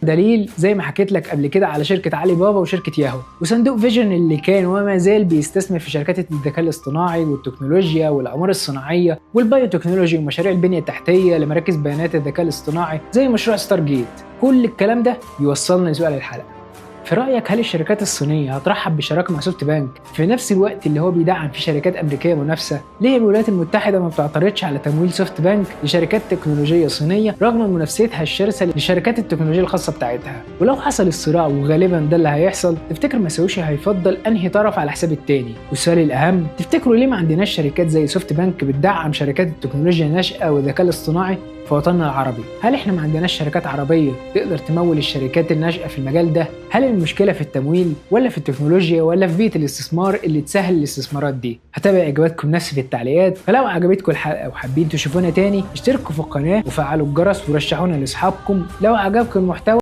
دليل زي ما حكيت لك قبل كده على شركة علي بابا وشركة ياهو، وصندوق فيجن اللي كان وما زال بيستثمر في شركات الذكاء الاصطناعي والتكنولوجيا والأقمار الصناعية والبايوتكنولوجي ومشاريع البنية التحتية لمراكز بيانات الذكاء الاصطناعي زي مشروع ستار جيت. كل الكلام ده يوصلنا لسؤال الحلقة، في رأيك هل الشركات الصينية هترحب بشراكة مع سوفت بانك في نفس الوقت اللي هو بيدعم فيه شركات أمريكية منافسة؟ ليه الولايات المتحدة ما بتعترضش على تمويل سوفت بانك لشركات تكنولوجية صينية رغم منافستها الشرسة لشركات التكنولوجيا الخاصة بتاعتها؟ ولو حصل الصراع وغالبا ده اللي هيحصل، تفتكر مساويشي هيفضل أنهي طرف على حساب التاني؟ والسؤال الأهم، تفتكروا ليه ما عندناش شركات زي سوفت بانك بتدعم شركات التكنولوجيا الناشئة والذكاء الاصطناعي في وطننا العربي؟ هل احنا ما عندناش شركات عربية تقدر تمول الشركات الناشئة في المجال ده؟ هل المشكلة في التمويل ولا في التكنولوجيا ولا في بيئة الاستثمار اللي تسهل الاستثمارات دي؟ هتابع اجاباتكم نفسي في التعليقات. فلو عجبتكم الحلقة وحابين تشوفونا تاني، اشتركوا في القناة وفعلوا الجرس ورشحونا لاصحابكم. لو عجبكم المحتوى